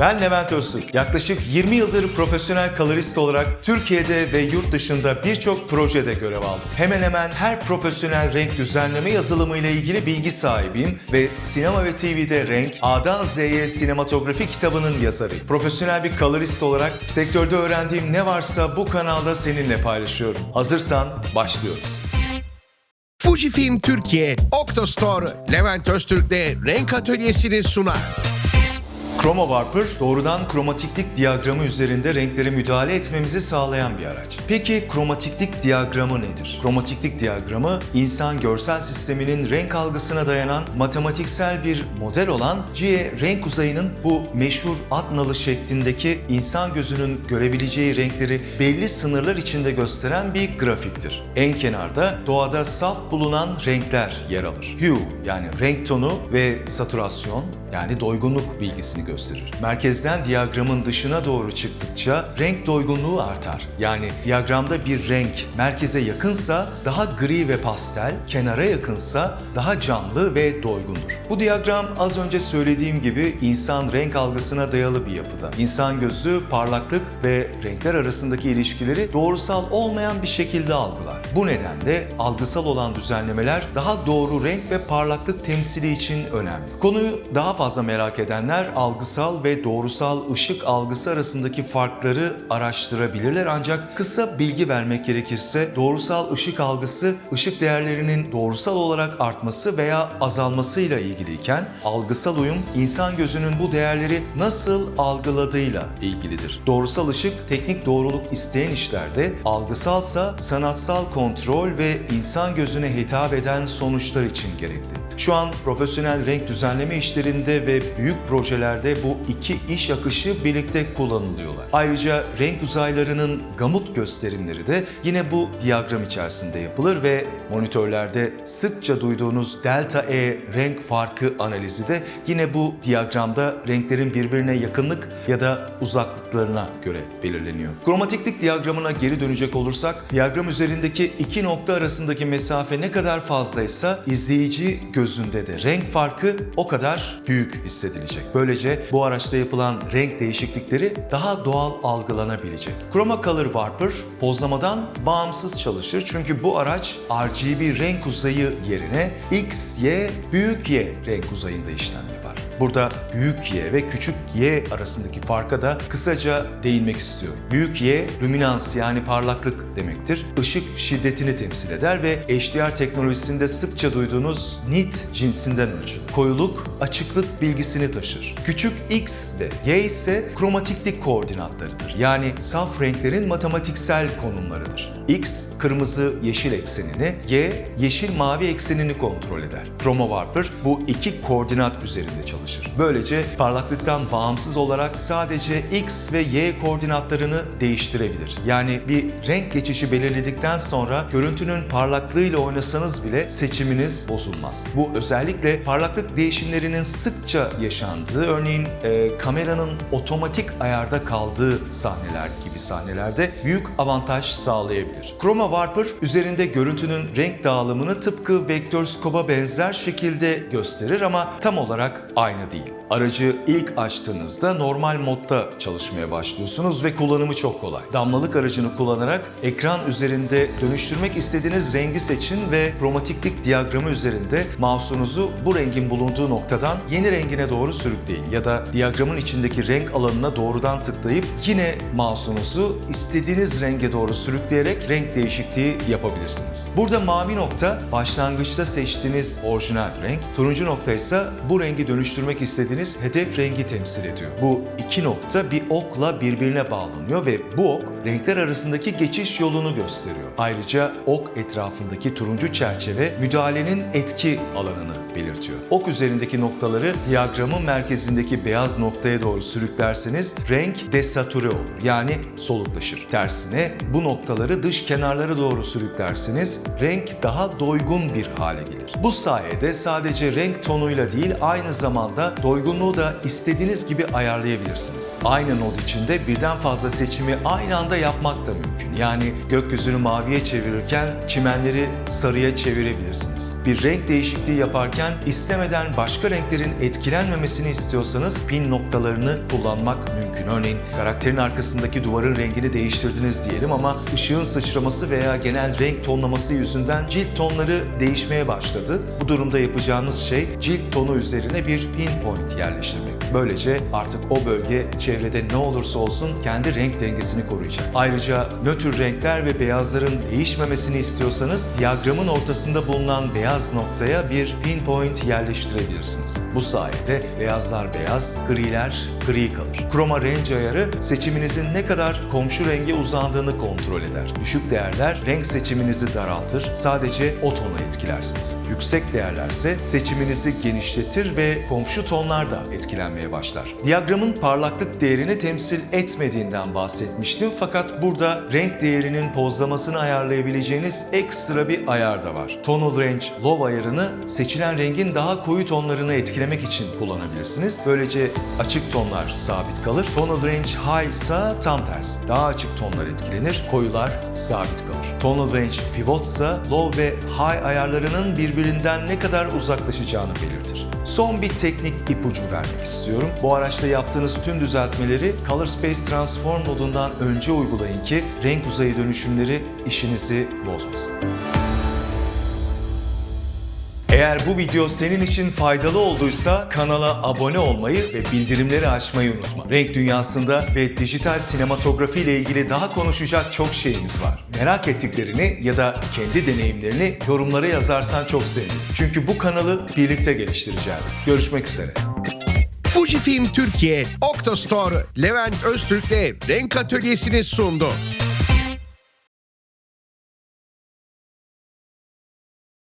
Ben Levent Öztürk. Yaklaşık 20 yıldır profesyonel kolorist olarak Türkiye'de ve yurt dışında birçok projede görev aldım. Hemen hemen her profesyonel renk düzenleme yazılımı ile ilgili bilgi sahibiyim ve sinema ve TV'de renk A'dan Z'ye sinematografi kitabının yazarıyım. Profesyonel bir kolorist olarak sektörde öğrendiğim ne varsa bu kanalda seninle paylaşıyorum. Hazırsan başlıyoruz. Fujifilm Türkiye, Oktostore, Levent Öztürk'le renk atölyesini sunar. Chroma Warper, doğrudan kromatiklik diyagramı üzerinde renklere müdahale etmemizi sağlayan bir araç. Peki kromatiklik diyagramı nedir? Kromatiklik diyagramı, insan görsel sisteminin renk algısına dayanan matematiksel bir model olan GE renk uzayının bu meşhur at nalı şeklindeki insan gözünün görebileceği renkleri belli sınırlar içinde gösteren bir grafiktir. En kenarda doğada saf bulunan renkler yer alır. Hue yani renk tonu ve saturasyon yani doygunluk bilgisini gösterir. Merkezden diyagramın dışına doğru çıktıkça renk doygunluğu artar. Yani diyagramda bir renk merkeze yakınsa daha gri ve pastel, kenara yakınsa daha canlı ve doygundur. Bu diyagram az önce söylediğim gibi insan renk algısına dayalı bir yapıda. İnsan gözü parlaklık ve renkler arasındaki ilişkileri doğrusal olmayan bir şekilde algılar. Bu nedenle algısal olan düzenlemeler daha doğru renk ve parlaklık temsili için önemli. Konuyu daha fazla merak edenler algısal ve doğrusal ışık algısı arasındaki farkları araştırabilirler, ancak kısa bilgi vermek gerekirse doğrusal ışık algısı ışık değerlerinin doğrusal olarak artması veya azalmasıyla ilgiliyken algısal uyum insan gözünün bu değerleri nasıl algıladığıyla ilgilidir. Doğrusal ışık teknik doğruluk isteyen işlerde, algısalsa sanatsal kontrol ve insan gözüne hitap eden sonuçlar için gerekli. Şu an profesyonel renk düzenleme işlerinde ve büyük projelerde bu iki iş akışı birlikte kullanılıyorlar. Ayrıca renk uzaylarının gamut gösterimleri de yine bu diyagram içerisinde yapılır ve monitörlerde sıkça duyduğunuz delta E renk farkı analizi de yine bu diyagramda renklerin birbirine yakınlık ya da uzaklıklarına göre belirleniyor. Kromatiklik diyagramına geri dönecek olursak, diyagram üzerindeki iki nokta arasındaki mesafe ne kadar fazlaysa izleyici gözünde de renk farkı o kadar büyük hissedilecek. Böylece bu araçta yapılan renk değişiklikleri daha doğal algılanabilecek. Chromacolor Warper pozlamadan bağımsız çalışır, çünkü bu araç RGB renk uzayı yerine X, Y, büyük Y renk uzayında işlem yapar. Burada büyük Y ve küçük Y arasındaki farka da kısaca değinmek istiyorum. Büyük Y, lüminans yani parlaklık demektir. Işık şiddetini temsil eder ve HDR teknolojisinde sıkça duyduğunuz nit cinsinden ölçülür. Koyuluk, açıklık bilgisini taşır. Küçük X ve Y ise kromatiklik koordinatlarıdır. Yani saf renklerin matematiksel konumlarıdır. X, kırmızı yeşil eksenini, Y, yeşil mavi eksenini kontrol eder. Chroma Warper bu iki koordinat üzerinde çalışır. Böylece parlaklıktan bağımsız olarak sadece X ve Y koordinatlarını değiştirebilir. Yani bir renk geçişi belirledikten sonra görüntünün parlaklığıyla oynasanız bile seçiminiz bozulmaz. Bu özellikle parlaklık değişimlerinin sıkça yaşandığı, örneğin kameranın otomatik ayarda kaldığı sahneler gibi sahnelerde büyük avantaj sağlayabilir. Chroma Warper üzerinde görüntünün renk dağılımını tıpkı vektörskopa benzer şekilde gösterir ama tam olarak aynı değil. Aracı ilk açtığınızda normal modda çalışmaya başlıyorsunuz ve kullanımı çok kolay. Damlalık aracını kullanarak ekran üzerinde dönüştürmek istediğiniz rengi seçin ve kromatiklik diyagramı üzerinde mouse'unuzu bu rengin bulunduğu noktadan yeni rengine doğru sürükleyin ya da diyagramın içindeki renk alanına doğrudan tıklayıp yine mouse'unuzu istediğiniz renge doğru sürükleyerek renk değişikliği yapabilirsiniz. Burada mavi nokta başlangıçta seçtiğiniz orijinal renk, turuncu nokta ise bu rengi dönüştürmek istediğiniz hedef rengi temsil ediyor. Bu iki nokta bir okla birbirine bağlanıyor ve bu ok renkler arasındaki geçiş yolunu gösteriyor. Ayrıca ok etrafındaki turuncu çerçeve müdahalenin etki alanını belirtiyor. Ok üzerindeki noktaları diyagramın merkezindeki beyaz noktaya doğru sürüklerseniz renk desatüre olur, yani soluklaşır. Tersine bu noktaları dış kenarlara doğru sürüklerseniz renk daha doygun bir hale gelir. Bu sayede sadece renk tonuyla değil, aynı zamanda zamanda doygunluğu da istediğiniz gibi ayarlayabilirsiniz. Aynı node içinde birden fazla seçimi aynı anda yapmak da mümkün. Yani gökyüzünü maviye çevirirken çimenleri sarıya çevirebilirsiniz. Bir renk değişikliği yaparken istemeden başka renklerin etkilenmemesini istiyorsanız pin noktalarını kullanmak mümkün. Örneğin karakterin arkasındaki duvarın rengini değiştirdiniz diyelim ama ışığın sıçraması veya genel renk tonlaması yüzünden cilt tonları değişmeye başladı. Bu durumda yapacağınız şey cilt tonu üzerine bir pinpoint yerleştirmek. Böylece artık o bölge çevrede ne olursa olsun kendi renk dengesini koruyacak. Ayrıca nötr renkler ve beyazların değişmemesini istiyorsanız diyagramın ortasında bulunan beyaz noktaya bir pinpoint yerleştirebilirsiniz. Bu sayede beyazlar beyaz, griler gri kalır. Chroma Range ayarı seçiminizin ne kadar komşu renge uzandığını kontrol eder. Düşük değerler renk seçiminizi daraltır, sadece o tonu etkilersiniz. Yüksek değerlerse seçiminizi genişletir ve komşu tonlar da etkilenmeye başlar. Diyagramın parlaklık değerini temsil etmediğinden bahsetmiştim fakat burada renk değerinin pozlamasını ayarlayabileceğiniz ekstra bir ayar da var. Tonal Range Low ayarını seçilen rengin daha koyu tonlarını etkilemek için kullanabilirsiniz. Böylece açık tonlar sabit kalır. Tonal Range High ise tam tersi. Daha açık tonlar etkilenir, koyular sabit kalır. Tonal Range Pivot ise Low ve High ayarlarının birbirinden ne kadar uzaklaşacağını belirtir. Son bir teknik ipucu vermek istiyorum. Bu araçta yaptığınız tüm düzeltmeleri Color Space Transform modundan önce uygulayın ki renk uzayı dönüşümleri işinizi bozmasın. Eğer bu video senin için faydalı olduysa kanala abone olmayı ve bildirimleri açmayı unutma. Renk dünyasında ve dijital sinematografi ile ilgili daha konuşacak çok şeyimiz var. Merak ettiklerini ya da kendi deneyimlerini yorumlara yazarsan çok sevinirim. Çünkü bu kanalı birlikte geliştireceğiz. Görüşmek üzere. Fujifilm Türkiye, Oktostore, Levent Öztürk'le Renk Atölyesi'ni sundu.